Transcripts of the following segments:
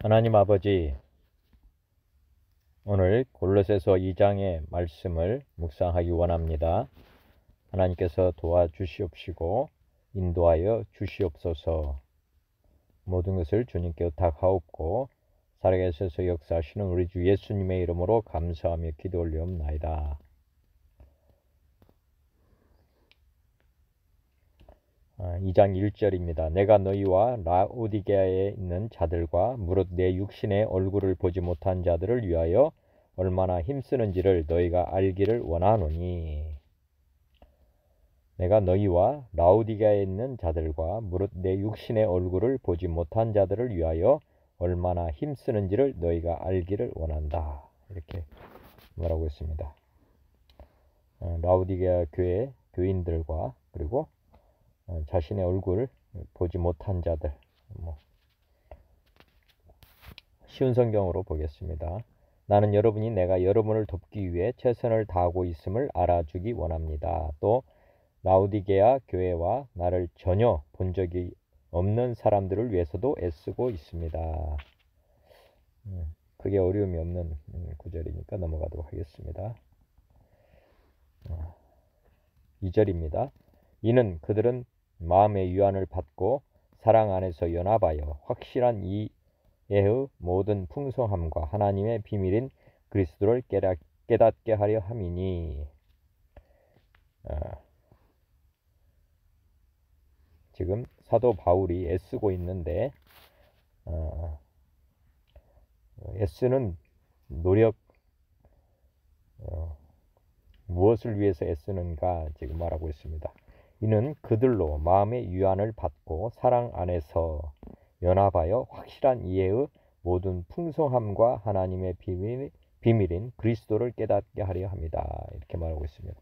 하나님 아버지, 오늘 골로새서 2장의 말씀을 묵상하기 원합니다. 하나님께서 도와주시옵시고 인도하여 주시옵소서. 모든 것을 주님께 의탁하옵고 살아계셔서 역사하시는 우리 주 예수님의 이름으로 감사하며 기도 올리옵나이다. 2장 1절입니다. 내가 너희와 라오디게아에 있는 자들과 무릇 내 육신의 얼굴을 보지 못한 자들을 위하여 얼마나 힘쓰는지를 너희가 알기를 원하노니. 내가 너희와 라오디게아에 있는 자들과 무릇 내 육신의 얼굴을 보지 못한 자들을 위하여 얼마나 힘쓰는지를 너희가 알기를 원한다. 이렇게 말하고 있습니다. 라오디게아 교회 교인들과 그리고 자신의 얼굴 보지 못한 자들, 쉬운 성경으로 보겠습니다. 나는 여러분이 내가 여러분을 돕기 위해 최선을 다하고 있음을 알아주기 원합니다. 또 라오디게아 교회와 나를 전혀 본 적이 없는 사람들을 위해서도 애쓰고 있습니다. 크게 어려움이 없는 구절이니까 넘어가도록 하겠습니다. 2절입니다. 이는 그들은 마음의 유한을 받고 사랑 안에서 연합하여 확실한 이해의 모든 풍성함과 하나님의 비밀인 그리스도를 깨닫게 하려 함이니. 지금 사도 바울이 애쓰고 있는데 애쓰는 노력, 무엇을 위해서 애쓰는가 지금 말하고 있습니다. 이는 그들로 마음의 유한을 받고 사랑 안에서 연합하여 확실한 이해의 모든 풍성함과 하나님의 비밀인 그리스도를 깨닫게 하려 합니다. 이렇게 말하고 있습니다.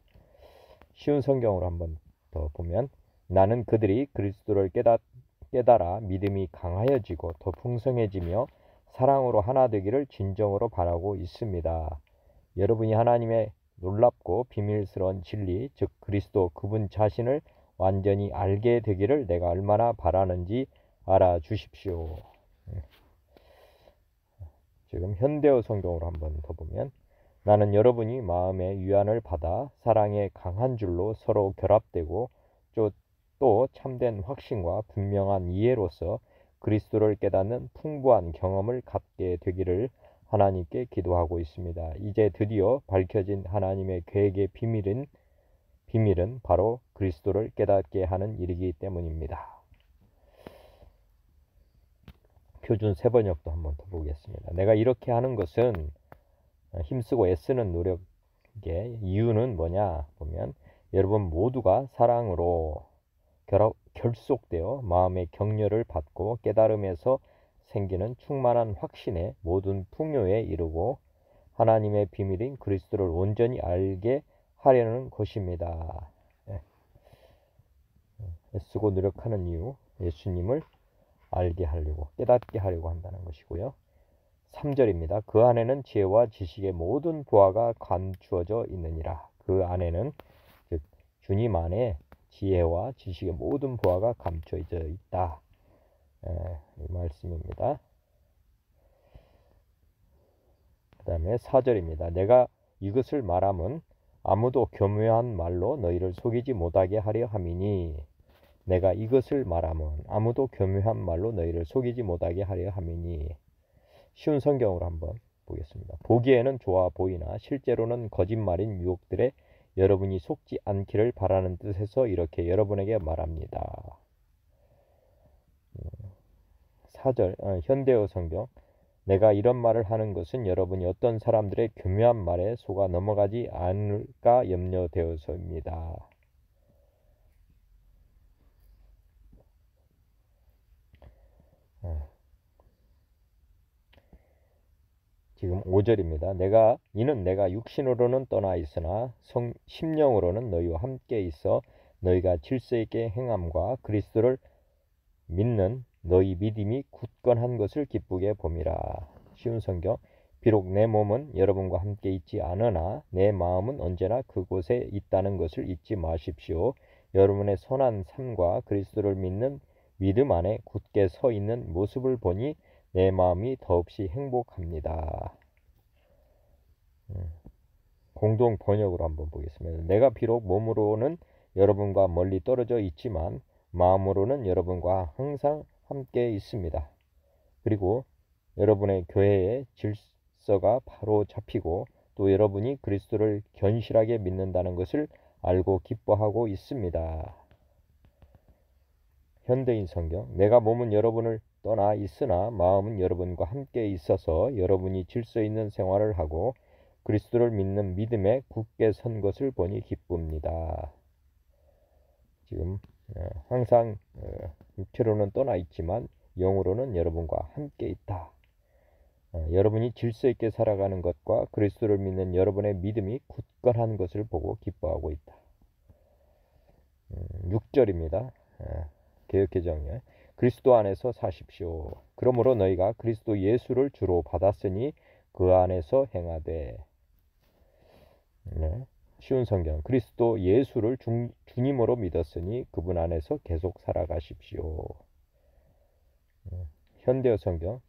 쉬운 성경으로 한번 더 보면 나는 그들이 그리스도를 깨달아 믿음이 강하여지고 더 풍성해지며 사랑으로 하나 되기를 진정으로 바라고 있습니다. 여러분이 하나님의 놀랍고 비밀스러운 진리, 즉 그리스도 그분 자신을 완전히 알게 되기를 내가 얼마나 바라는지 알아주십시오. 지금 현대어 성경으로 한번 더 보면 나는 여러분이 마음의 유한을 받아 사랑에 강한 줄로 서로 결합되고 또 참된 확신과 분명한 이해로서 그리스도를 깨닫는 풍부한 경험을 갖게 되기를 하나님께 기도하고 있습니다. 이제 드디어 밝혀진 하나님의 계획의 비밀은 바로 그리스도를 깨닫게 하는 일이기 때문입니다. 표준 세번역도 한번 더 보겠습니다. 내가 이렇게 하는 것은 힘쓰고 애쓰는 노력의 이유는 뭐냐 보면 여러분 모두가 사랑으로 결속되어 마음의 격려를 받고 깨달음에서 생기는 충만한 확신의 모든 풍요에 이르고 하나님의 비밀인 그리스도를 온전히 알게 하려는 것입니다. 애쓰고 노력하는 이유, 예수님을 알게 하려고, 깨닫게 하려고 한다는 것이고요. 3절입니다. 그 안에는 지혜와 지식의 모든 보화가 감추어져 있느니라. 그 안에는 즉 주님 안에 지혜와 지식의 모든 보화가 감춰져 있다. 이 말씀입니다. 그 다음에 4절입니다. 내가 이것을 말함은 아무도 교묘한 말로 너희를 속이지 못하게 하려 함이니. 내가 이것을 말함은 아무도 교묘한 말로 너희를 속이지 못하게 하려 함이니. 쉬운 성경으로 한번 보겠습니다. 보기에는 좋아 보이나 실제로는 거짓말인 유혹들에 여러분이 속지 않기를 바라는 뜻에서 이렇게 여러분에게 말합니다. 4절 현대어 성경 내가 이런 말을 하는 것은 여러분이 어떤 사람들의 교묘한 말에 속아 넘어가지 않을까 염려되어서입니다. 지금 5절입니다. 이는 내가 육신으로는 떠나 있으나 심령으로는 너희와 함께 있어 너희가 질서 있게 행함과 그리스도를 믿는 너희 믿음이 굳건한 것을 기쁘게 봄이라. 쉬운 성경 비록 내 몸은 여러분과 함께 있지 않으나 내 마음은 언제나 그곳에 있다는 것을 잊지 마십시오. 여러분의 선한 삶과 그리스도를 믿는 믿음 안에 굳게 서 있는 모습을 보니 내 마음이 더없이 행복합니다. 공동 번역으로 한번 보겠습니다. 내가 비록 몸으로는 여러분과 멀리 떨어져 있지만 마음으로는 여러분과 항상 함께 있습니다. 그리고 여러분의 교회의 질서가 바로 잡히고 또 여러분이 그리스도를 견실하게 믿는다는 것을 알고 기뻐하고 있습니다. 현대인 성경, 내가 몸은 여러분을 떠나 있으나 마음은 여러분과 함께 있어서 여러분이 질서 있는 생활을 하고 그리스도를 믿는 믿음에 굳게 선 것을 보니 기쁩니다. 지금 항상 육체로는 떠나 있지만 영으로는 여러분과 함께 있다. 여러분이 질서 있게 살아가는 것과 그리스도를 믿는 여러분의 믿음이 굳건한 것을 보고 기뻐하고 있다. 6절입니다. 개역개정에 그리스도 안에서 사십시오. 그러므로 너희가 그리스도 예수를 주로 받았으니 그 안에서 행하되. 쉬운 성경, 그리스도 예수를 주님으로 믿었으니 그분 안에서 계속 살아가십시오. 현대어 성경,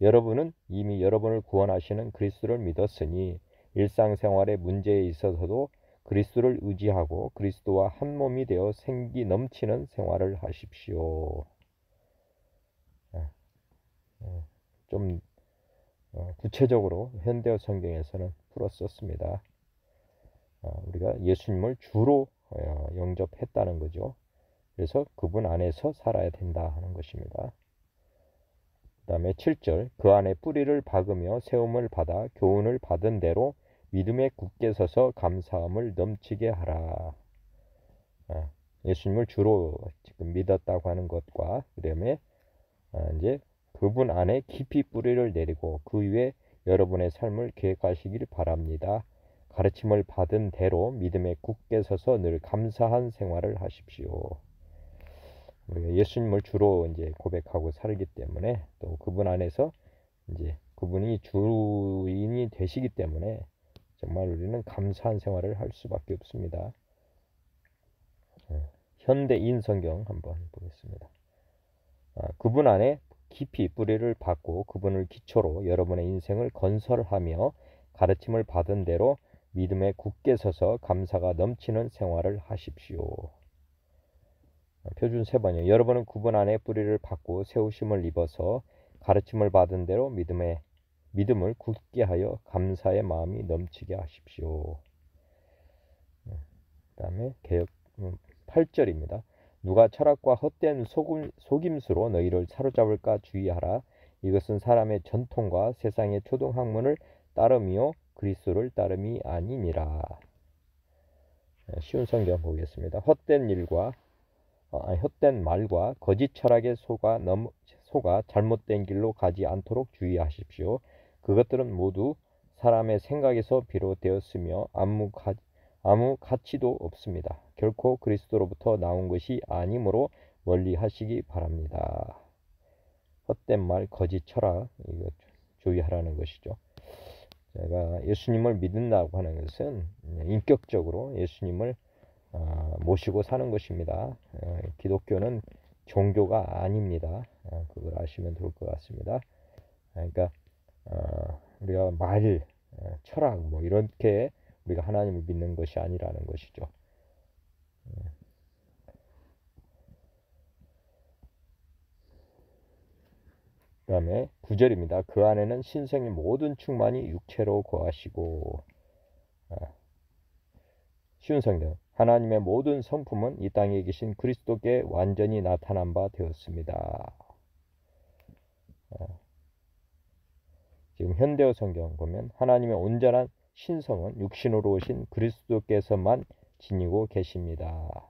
여러분은 이미 여러분을 구원하시는 그리스도를 믿었으니 일상생활의 문제에 있어서도 그리스도를 의지하고 그리스도와 한 몸이 되어 생기 넘치는 생활을 하십시오. 좀 구체적으로 현대어 성경에서는 풀었었습니다. 우리가 예수님을 주로 영접했다는 거죠. 그래서 그분 안에서 살아야 된다 하는 것입니다. 그 다음에 7절, 그 안에 뿌리를 박으며 세움을 받아 교훈을 받은 대로 믿음에 굳게 서서 감사함을 넘치게 하라. 예수님을 주로 지금 믿었다고 하는 것과 그다음에 이제 그분 안에 깊이 뿌리를 내리고 그 위에 여러분의 삶을 계획하시길 바랍니다. 가르침을 받은 대로 믿음에 굳게 서서 늘 감사한 생활을 하십시오. 우리가 예수님을 주로 이제 고백하고 살기 때문에 또 그분 안에서 이제 그분이 주인이 되시기 때문에 정말 우리는 감사한 생활을 할 수밖에 없습니다. 현대인 성경 한번 보겠습니다. 그분 안에 깊이 뿌리를 박고 그분을 기초로 여러분의 인생을 건설하며 가르침을 받은 대로 믿음에 굳게 서서 감사가 넘치는 생활을 하십시오. 표준 3번이요. 여러분은 그분 안에 뿌리를 박고 세우심을 입어서 가르침을 받은 대로 믿음을 굳게 하여 감사의 마음이 넘치게 하십시오. 그 다음에 개역 8절입니다. 누가 철학과 헛된 속임수로 너희를 사로잡을까 주의하라. 이것은 사람의 전통과 세상의 초등학문을 따름이요 그리스도를 따름이 아니니라. 쉬운 성경 보겠습니다. 헛된 말과 거짓 철학에 속아 잘못된 길로 가지 않도록 주의하십시오. 그것들은 모두 사람의 생각에서 비롯되었으며 아무 가치도 없습니다. 결코 그리스도로부터 나온 것이 아니므로 멀리 하시기 바랍니다. 헛된 말, 거짓 철학, 이거 주의하라는 것이죠. 제가 예수님을 믿는다고 하는 것은 인격적으로 예수님을 모시고 사는 것입니다. 기독교는 종교가 아닙니다. 그걸 아시면 좋을 것 같습니다. 그러니까 우리가 말, 철학 뭐 이렇게 우리가 하나님을 믿는 것이 아니라는 것이죠. 그 다음에 9절입니다. 그 안에는 신성의 모든 충만이 육체로 거하시고. 쉬운 성경, 하나님의 모든 성품은 이 땅에 계신 그리스도께 완전히 나타난 바 되었습니다. 지금 현대어 성경 보면 하나님의 온전한 신성은 육신으로 오신 그리스도께서만 지니고 계십니다.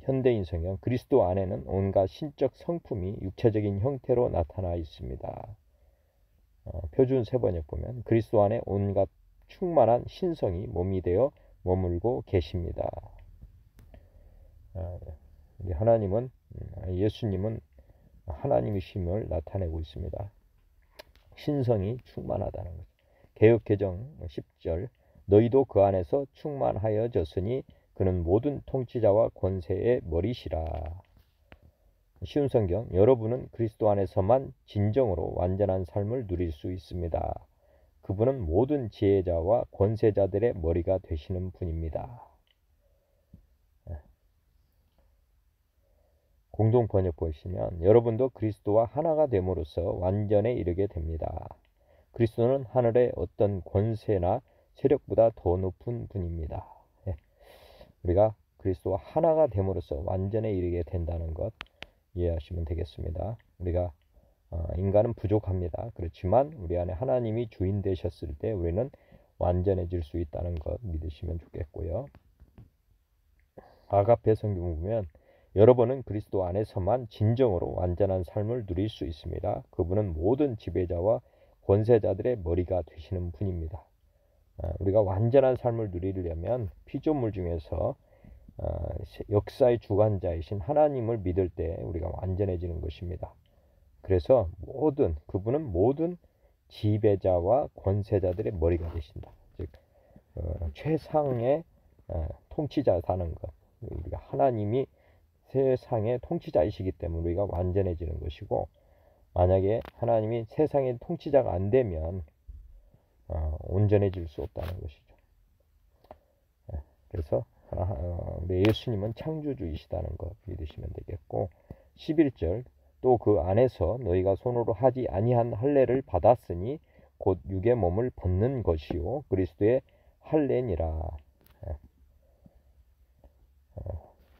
현대인 성경, 그리스도 안에는 온갖 신적 성품이 육체적인 형태로 나타나 있습니다. 표준 3번역 보면 그리스도 안에 온갖 충만한 신성이 몸이 되어 머물고 계십니다. 하나님은 예수님은 하나님이심을 나타내고 있습니다. 신성이 충만하다는 거죠. 개역개정 10절, 너희도 그 안에서 충만하여졌으니 그는 모든 통치자와 권세의 머리시라. 쉬운 성경, 여러분은 그리스도 안에서만 진정으로 완전한 삶을 누릴 수 있습니다. 그분은 모든 지혜자와 권세자들의 머리가 되시는 분입니다. 공동 번역 보시면 여러분도 그리스도와 하나가 됨으로써 완전에 이르게 됩니다. 그리스도는 하늘의 어떤 권세나 세력보다 더 높은 분입니다. 우리가 그리스도와 하나가 됨으로써 완전에 이르게 된다는 것 이해하시면 되겠습니다. 우리가 인간은 부족합니다. 그렇지만 우리 안에 하나님이 주인 되셨을 때 우리는 완전해질 수 있다는 것 믿으시면 좋겠고요. 아가페 성경 보면 여러분은 그리스도 안에서만 진정으로 완전한 삶을 누릴 수 있습니다. 그분은 모든 지배자와 권세자들의 머리가 되시는 분입니다. 우리가 완전한 삶을 누리려면 피조물 중에서 역사의 주관자이신 하나님을 믿을 때 우리가 완전해지는 것입니다. 그래서 그분은 모든 지배자와 권세자들의 머리가 되신다. 즉 최상의 통치자라는 것. 우리가 하나님이 세상의 통치자이시기 때문에 우리가 완전해지는 것이고, 만약에 하나님이 세상의 통치자가 안 되면 온전해질 수 없다는 것이죠. 그래서 우리 예수님은 창조주이시다는 것 믿으시면 되겠고, 11절 또 그 안에서 너희가 손으로 하지 아니한 할례를 받았으니 곧 육의 몸을 벗는 것이요 그리스도의 할례니라.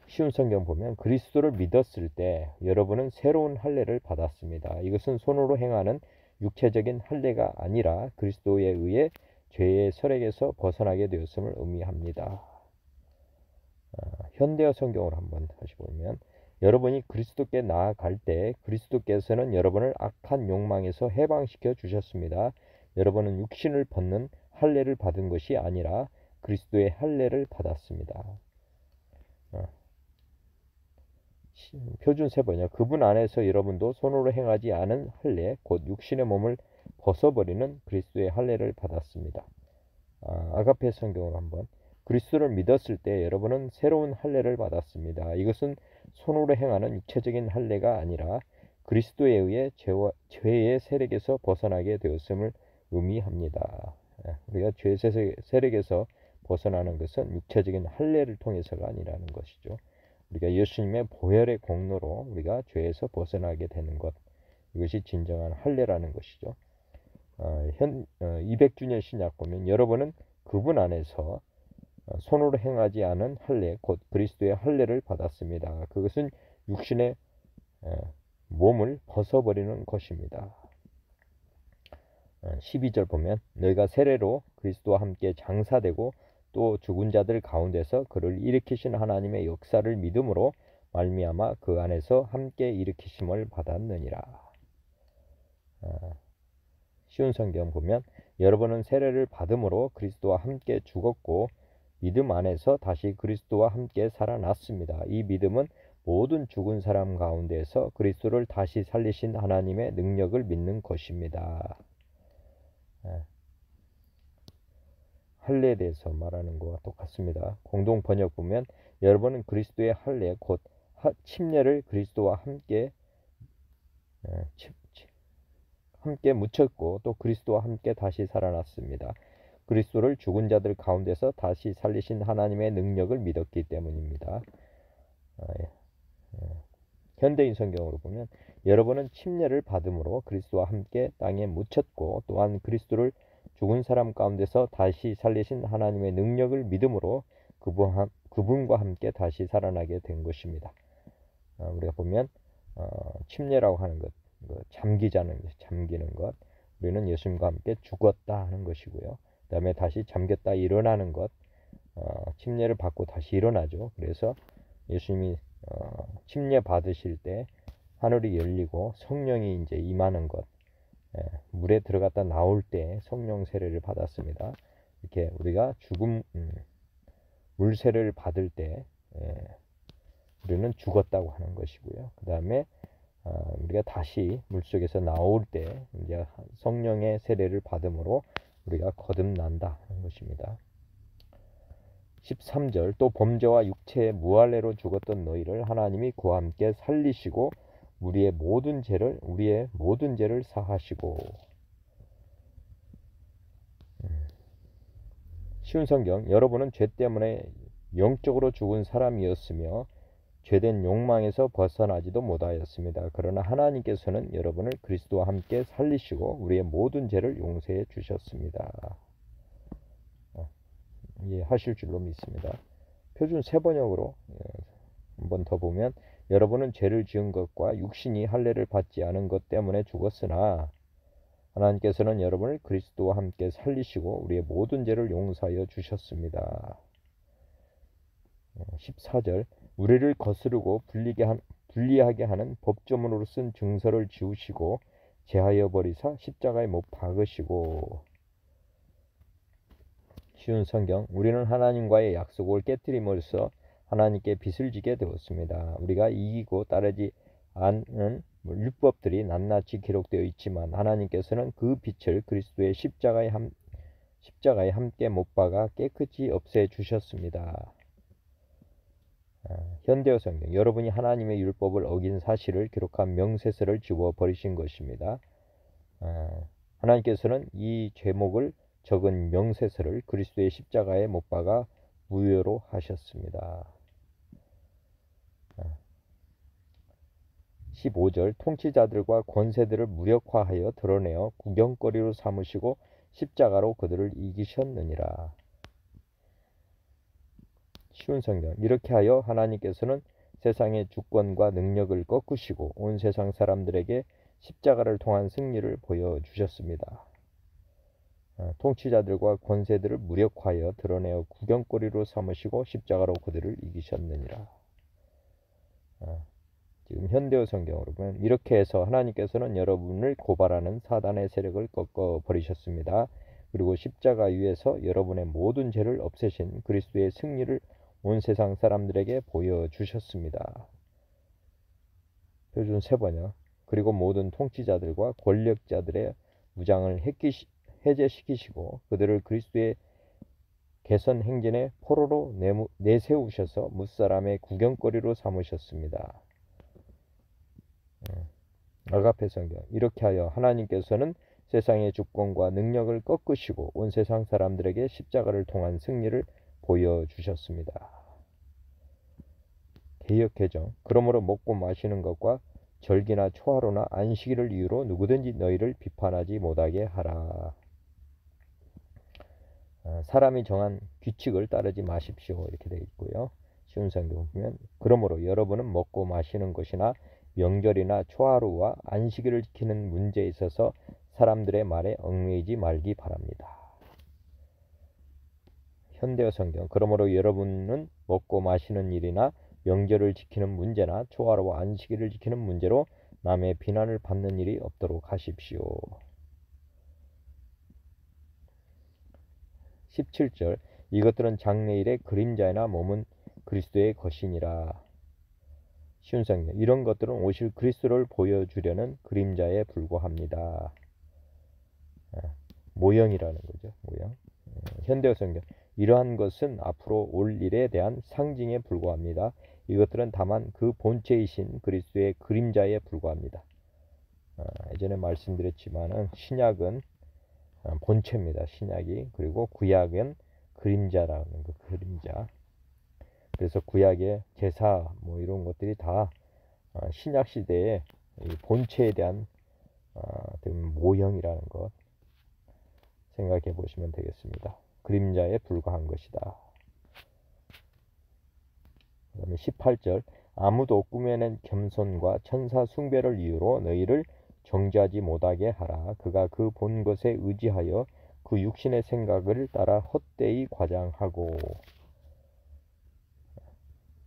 쉬운 성경 보면 그리스도를 믿었을 때 여러분은 새로운 할례를 받았습니다. 이것은 손으로 행하는 육체적인 할례가 아니라 그리스도에 의해 죄의 설액에서 벗어나게 되었음을 의미합니다. 현대어 성경을 한번 다시 보면 여러분이 그리스도께 나아갈 때 그리스도께서는 여러분을 악한 욕망에서 해방시켜 주셨습니다. 여러분은 육신을 벗는 할례를 받은 것이 아니라 그리스도의 할례를 받았습니다. 표준 세번역 그분 안에서 여러분도 손으로 행하지 않은 할례 곧 육신의 몸을 벗어버리는 그리스도의 할례를 받았습니다. 아가페 성경을 한번 그리스도를 믿었을 때 여러분은 새로운 할례를 받았습니다. 이것은 손으로 행하는 육체적인 할례가 아니라 그리스도에 의해 죄의 세력에서 벗어나게 되었음을 의미합니다. 우리가 죄의 세력에서 벗어나는 것은 육체적인 할례를 통해서가 아니라는 것이죠. 우리가 예수님의 보혈의 공로로 우리가 죄에서 벗어나게 되는 것, 이것이 진정한 할례라는 것이죠. 200주년 신약 보면 여러분은 그분 안에서 손으로 행하지 않은 할례 곧 그리스도의 할례를 받았습니다. 그것은 육신의 몸을 벗어버리는 것입니다. 12절 보면 너희가 세례로 그리스도와 함께 장사되고 또 죽은 자들 가운데서 그를 일으키신 하나님의 역사를 믿음으로 말미암아 그 안에서 함께 일으키심을 받았느니라. 쉬운 성경 보면 여러분은 세례를 받음으로 그리스도와 함께 죽었고 믿음 안에서 다시 그리스도와 함께 살아났습니다. 이 믿음은 모든 죽은 사람 가운데서 그리스도를 다시 살리신 하나님의 능력을 믿는 것입니다. 할례에 대해서 말하는 것과 똑같습니다. 공동 번역 보면 여러분은 그리스도의 할례 곧 침례를 그리스도와 함께 묻혔고 또 그리스도와 함께 다시 살아났습니다. 그리스도를 죽은 자들 가운데서 다시 살리신 하나님의 능력을 믿었기 때문입니다. 현대인 성경으로 보면 여러분은 침례를 받음으로 그리스도와 함께 땅에 묻혔고 또한 그리스도를 죽은 사람 가운데서 다시 살리신 하나님의 능력을 믿음으로 그분과 함께 다시 살아나게 된 것입니다. 우리가 보면 침례라고 하는 것, 잠기는 것, 우리는 예수님과 함께 죽었다 하는 것이고요. 그 다음에 다시 잠겼다 일어나는 것, 침례를 받고 다시 일어나죠. 그래서 예수님이 침례 받으실 때 하늘이 열리고 성령이 이제 임하는 것, 물에 들어갔다 나올 때 성령 세례를 받았습니다. 이렇게 우리가 물 세례를 받을 때 우리는 죽었다고 하는 것이고요. 그 다음에 우리가 다시 물속에서 나올 때 이제 성령의 세례를 받음으로 우리가 거듭난다 하는 것입니다. 13절 또 범죄와 육체의 무할례로 죽었던 너희를 하나님이 그와 함께 살리시고 우리의 모든 죄를 사하시고. 쉬운 성경. 여러분은 죄 때문에 영적으로 죽은 사람이었으며 죄된 욕망에서 벗어나지도 못하였습니다. 그러나 하나님께서는 여러분을 그리스도와 함께 살리시고 우리의 모든 죄를 용서해 주셨습니다. 이해하실 줄로 믿습니다. 표준 세번역으로 한 번 더 보면, 여러분은 죄를 지은 것과 육신이 할례를 받지 않은 것 때문에 죽었으나 하나님께서는 여러분을 그리스도와 함께 살리시고 우리의 모든 죄를 용서하여 주셨습니다. 14절. 우리를 거스르고 불리하게 하는 법조문으로 쓴 증서를 지우시고 제하여 버리사 십자가에 못 박으시고. 쉬운 성경. 우리는 하나님과의 약속을 깨뜨림으로써 하나님께 빚을 지게 되었습니다. 우리가 이기고 따르지 않은 율법들이 낱낱이 기록되어 있지만 하나님께서는 그 빚을 그리스도의 십자가에 함께 못 박아 깨끗이 없애 주셨습니다. 현대어 성경. 여러분이 하나님의 율법을 어긴 사실을 기록한 명세서를 지워 버리신 것입니다. 하나님께서는 이 제목을 적은 명세서를 그리스도의 십자가에 못 박아 무효로 하셨습니다. 15절. 통치자들과 권세들을 무력화하여 드러내어 구경거리로 삼으시고 십자가로 그들을 이기셨느니라. 쉬운 성경. 이렇게 하여 하나님께서는 세상의 주권과 능력을 꺾으시고 온 세상 사람들에게 십자가를 통한 승리를 보여주셨습니다. 통치자들과 권세들을 무력화하여 드러내어 구경거리로 삼으시고 십자가로 그들을 이기셨느니라. 지금 현대어 성경으로 보면, 이렇게 해서 하나님께서는 여러분을 고발하는 사단의 세력을 꺾어 버리셨습니다. 그리고 십자가 위에서 여러분의 모든 죄를 없애신 그리스도의 승리를 온 세상 사람들에게 보여주셨습니다. 표준 세번역. 그리고 모든 통치자들과 권력자들의 무장을 해제시키시고 그들을 그리스도의 개선 행진의 포로로 내세우셔서 무사람의 구경거리로 삼으셨습니다. 아가페 성경. 이렇게 하여 하나님께서는 세상의 주권과 능력을 꺾으시고 온 세상 사람들에게 십자가를 통한 승리를 보여주셨습니다. 개역 개정. 그러므로 먹고 마시는 것과 절기나 초하루나 안식일을 이유로 누구든지 너희를 비판하지 못하게 하라. 사람이 정한 규칙을 따르지 마십시오. 이렇게 되어 있고요. 쉬운 성경 보면, 그러므로 여러분은 먹고 마시는 것이나 명절이나 초하루와 안식일을 지키는 문제에 있어서 사람들의 말에 얽매이지 말기 바랍니다. 현대어 성경. 그러므로 여러분은 먹고 마시는 일이나 명절을 지키는 문제나 초하루와 안식일을 지키는 문제로 남의 비난을 받는 일이 없도록 하십시오. 17절. 이것들은 장래일의 그림자이나 몸은 그리스도의 것이니라. 쉬운 성경. 이런 것들은 오실 그리스도를 보여주려는 그림자에 불과합니다. 모형이라는 거죠. 모형. 현대어 성경. 이러한 것은 앞으로 올 일에 대한 상징에 불과합니다. 이것들은 다만 그 본체이신 그리스도의 그림자에 불과합니다. 예전에 말씀드렸지만은 신약은 본체입니다. 신약이. 그리고 구약은 그림자라는 거. 그림자. 그래서 구약의 제사 뭐 이런 것들이 다 신약 시대의 본체에 대한 모형이라는 것 생각해 보시면 되겠습니다. 그림자에 불과한 것이다. 그 다음에 18절. 아무도 꾸며낸 겸손과 천사 숭배를 이유로 너희를 정죄하지 못하게 하라. 그가 그 본 것에 의지하여 그 육신의 생각을 따라 헛되이 과장하고.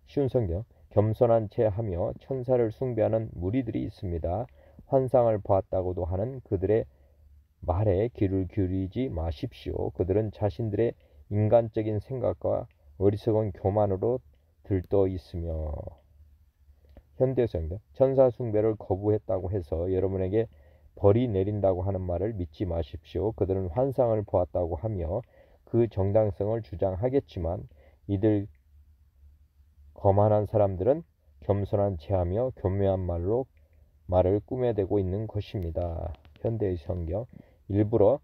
쉬운 성경. 겸손한 채 하며 천사를 숭배하는 무리들이 있습니다. 환상을 보았다고도 하는 그들의 말에 귀를 기울이지 마십시오. 그들은 자신들의 인간적인 생각과 어리석은 교만으로 들떠 있으며. 현대성경. 천사 숭배를 거부했다고 해서 여러분에게 벌이 내린다고 하는 말을 믿지 마십시오. 그들은 환상을 보았다고 하며 그 정당성을 주장하겠지만 이들 거만한 사람들은 겸손한 체하며 교묘한 말로 말을 꾸며대고 있는 것입니다. 현대의 성경 일부러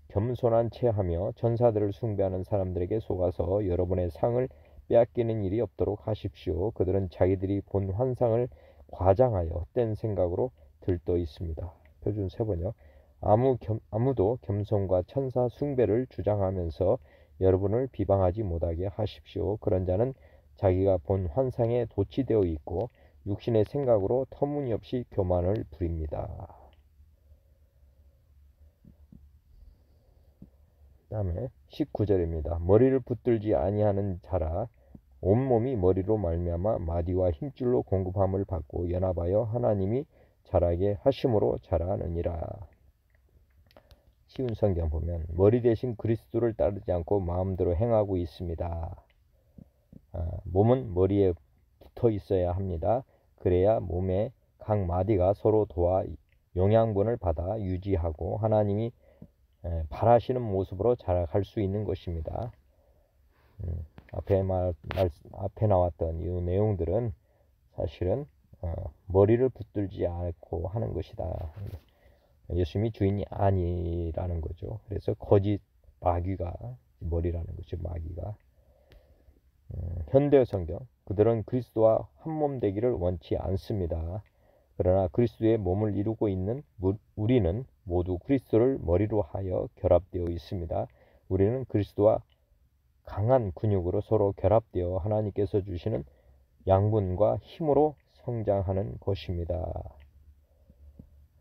겸손한 채 하며 전사들을 숭배하는 사람들에게 속아서 여러분의 상을 빼앗기는 일이 없도록 하십시오. 그들은 자기들이 본 환상을 과장하여 헛된 생각으로 들떠 있습니다. 표준 세번역 아무도 겸손과 천사 숭배를 주장하면서 여러분을 비방하지 못하게 하십시오. 그런 자는 자기가 본 환상에 도취되어 있고 육신의 생각으로 터무니없이 교만을 부립니다. 다음에 19절입니다. 머리를 붙들지 아니하는 자라 온몸이 머리로 말미암아 마디와 힘줄로 공급함을 받고 연합하여 하나님이 자라게 하심으로 자라느니라. 쉬운 성경 보면 머리 대신 그리스도를 따르지 않고 마음대로 행하고 있습니다. 몸은 머리에 붙어 있어야 합니다. 그래야 몸의 각 마디가 서로 도와 영양분을 받아 유지하고 하나님이 바라시는 모습으로 자라갈 수 있는 것입니다. 앞에 나왔던 이 내용들은 사실은 머리를 붙들지 않고 하는 것이다. 예수님이 주인이 아니라는 거죠. 그래서 거짓 마귀가 머리라는 거죠. 마귀가. 현대 성경 그들은 그리스도와 한몸 되기를 원치 않습니다. 그러나 그리스도의 몸을 이루고 있는 우리는 모두 그리스도를 머리로 하여 결합되어 있습니다. 우리는 그리스도와 강한 근육으로 서로 결합되어 하나님께서 주시는 양분과 힘으로 성장하는 것입니다.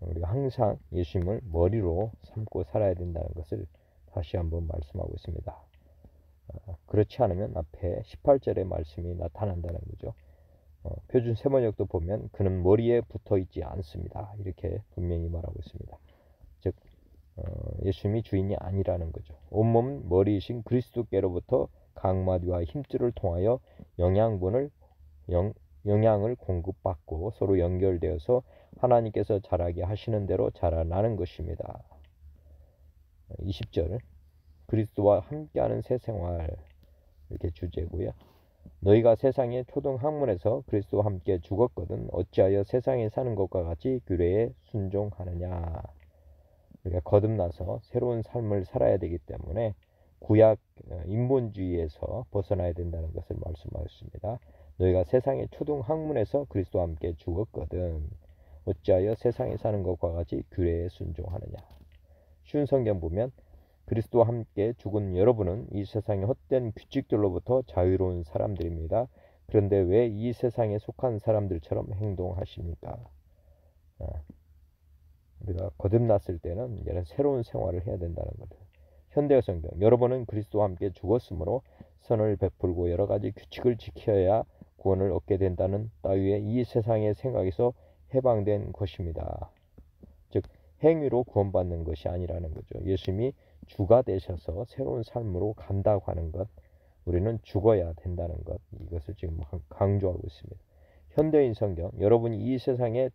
우리가 항상 예수님을 머리로 삼고 살아야 된다는 것을 다시 한번 말씀하고 있습니다. 그렇지 않으면 앞에 18절의 말씀이 나타난다는 거죠. 표준 세번역도 보면 그는 머리에 붙어 있지 않습니다. 이렇게 분명히 말하고 있습니다. 즉 예수님이 주인이 아니라는 거죠. 온몸 머리이신 그리스도께로부터 각마디와 힘줄을 통하여 영양을 공급받고 서로 연결되어서 하나님께서 자라게 하시는 대로 자라나는 것입니다. 20절 그리스도와 함께하는 새 생활 이렇게 주제고요. 너희가 세상의 초등학문에서 그리스도와 함께 죽었거든 어찌하여 세상에 사는 것과 같이 규례에 순종하느냐. 우리가 거듭나서 새로운 삶을 살아야 되기 때문에 구약 인본주의에서 벗어나야 된다는 것을 말씀하셨습니다. 너희가 세상의 초등학문에서 그리스도와 함께 죽었거든 어찌하여 세상에 사는 것과 같이 규례에 순종하느냐. 쉬운 성경 보면 그리스도와 함께 죽은 여러분은 이 세상의 헛된 규칙들로부터 자유로운 사람들입니다. 그런데 왜 이 세상에 속한 사람들처럼 행동하십니까? 우리가 거듭났을 때는 이런 새로운 생활을 해야 된다는 거죠. 현대 성경 여러분은 그리스도와 함께 죽었으므로 선을 베풀고 여러 가지 규칙을 지켜야 구원을 얻게 된다는 따위의 이 세상의 생각에서 해방된 것입니다. 즉 행위로 구원받는 것이 아니라는 거죠. 예수님이 주가 되셔서 새로운 삶으로 간다고 하는 것, 우리는 죽어야 된다는 것, 이것을 지금 강조하고 있습니다. 현대인 성경 여러분이 이 세상의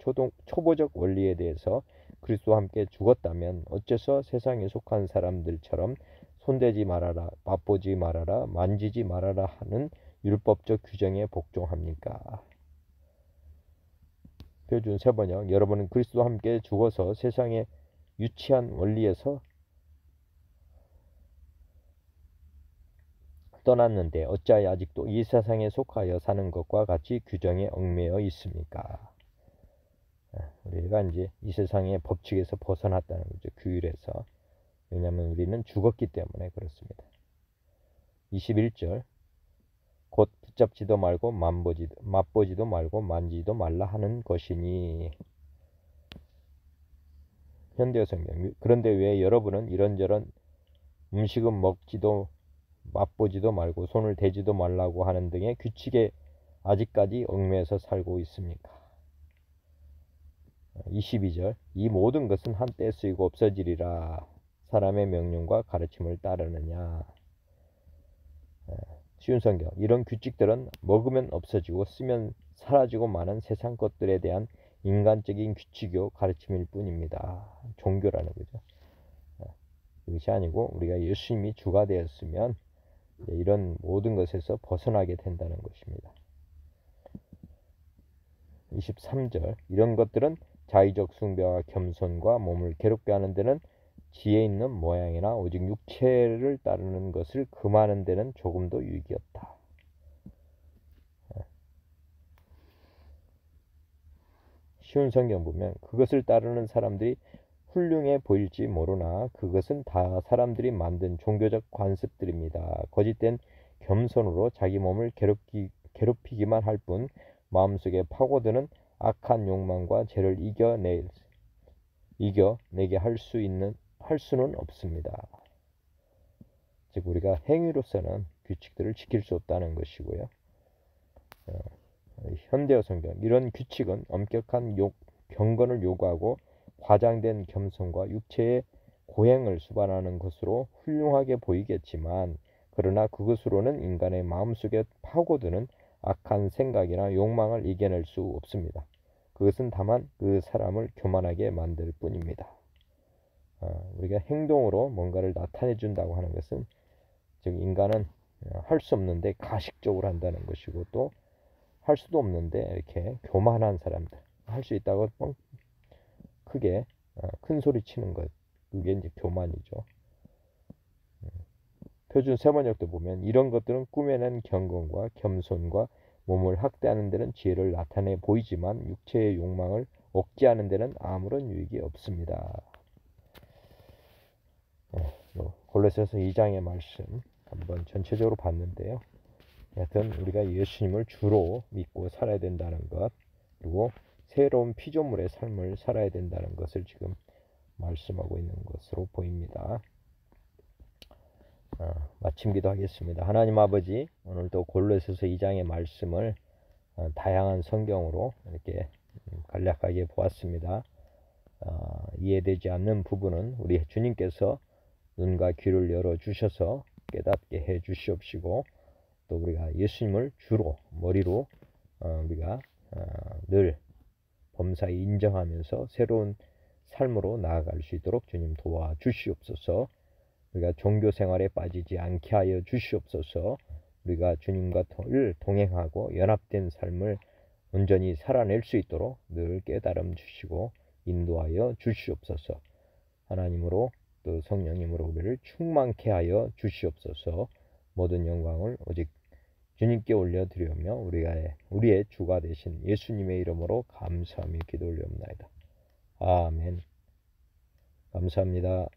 초보적 원리에 대해서 그리스도와 함께 죽었다면 어째서 세상에 속한 사람들처럼 손대지 말아라, 맛보지 말아라, 만지지 말아라 하는 율법적 규정에 복종합니까? 표준 세번역 여러분은 그리스도와 함께 죽어서 세상의 유치한 원리에서 떠났는데 어찌하여 아직도 이 세상에 속하여 사는 것과 같이 규정에 얽매여 있습니까? 우리가 이제 이 세상의 법칙에서 벗어났다는 거죠. 규율에서. 왜냐하면 우리는 죽었기 때문에 그렇습니다. 21절 곧 붙잡지도 말고 맛보지도 말고 만지지도 말라 하는 것이니. 현대어 성경 그런데 왜 여러분은 이런저런 음식은 먹지도 맛보지도 말고 손을 대지도 말라고 하는 등의 규칙에 아직까지 얽매여서 살고 있습니까? 22절 이 모든 것은 한때 쓰이고 없어지리라 사람의 명령과 가르침을 따르느냐. 쉬운 성경 이런 규칙들은 먹으면 없어지고 쓰면 사라지고 마는 세상 것들에 대한 인간적인 규칙이요 가르침일 뿐입니다. 종교라는 거죠. 그것이 아니고 우리가 예수님이 주가 되었으면 이런 모든 것에서 벗어나게 된다는 것입니다. 23절 이런 것들은 자의적 숭배와 겸손과 몸을 괴롭게 하는 데는 지혜 있는 모양이나 오직 육체를 따르는 것을 금하는 데는 조금도 유익이 없다. 쉬운 성경 보면 그것을 따르는 사람들이 훌륭해 보일지 모르나 그것은 다 사람들이 만든 종교적 관습들입니다. 거짓된 겸손으로 자기 몸을 괴롭히기만 할 뿐 마음속에 파고드는 악한 욕망과 죄를 이겨내게 할 수는 없습니다. 즉 우리가 행위로서는 규칙들을 지킬 수 없다는 것이고요. 현대어 성경 이런 규칙은 엄격한 경건을 요구하고 과장된 겸손과 육체의 고행을 수반하는 것으로 훌륭하게 보이겠지만 그러나 그것으로는 인간의 마음속에 파고드는 악한 생각이나 욕망을 이겨낼 수 없습니다. 그것은 다만 그 사람을 교만하게 만들 뿐입니다. 우리가 행동으로 뭔가를 나타내 준다고 하는 것은 즉 인간은 할 수 없는데 가식적으로 한다는 것이고 또 할 수도 없는데 이렇게 교만한 사람들 할 수 있다고 크게 큰 소리 치는 것 그게 이제 교만이죠. 표준 세번역도 보면 이런 것들은 꾸며낸 경건과 겸손과 몸을 학대하는 데는 지혜를 나타내 보이지만 육체의 욕망을 억제하는 데는 아무런 유익이 없습니다. 골로새서 2장의 말씀 한번 전체적으로 봤는데요. 하여튼 우리가 예수님을 주로 믿고 살아야 된다는 것 그리고 새로운 피조물의 삶을 살아야 된다는 것을 지금 말씀하고 있는 것으로 보입니다. 마침 기도하겠습니다. 하나님 아버지 오늘도 골로새서 2장의 말씀을 다양한 성경으로 이렇게 간략하게 보았습니다. 이해되지 않는 부분은 우리 주님께서 눈과 귀를 열어주셔서 깨닫게 해 주시옵시고 또 우리가 예수님을 주로 머리로 우리가 늘 범사에 인정하면서 새로운 삶으로 나아갈 수 있도록 주님 도와주시옵소서. 우리가 종교 생활에 빠지지 않게 하여 주시옵소서. 우리가 주님과 동행하고 연합된 삶을 온전히 살아낼 수 있도록 늘 깨달음 주시고 인도하여 주시옵소서. 하나님으로 또 성령님으로 우리를 충만케 하여 주시옵소서. 모든 영광을 오직 주님께 올려드리며 우리의 주가 되신 예수님의 이름으로 감사하며 기도 올려옵나이다. 아멘. 감사합니다.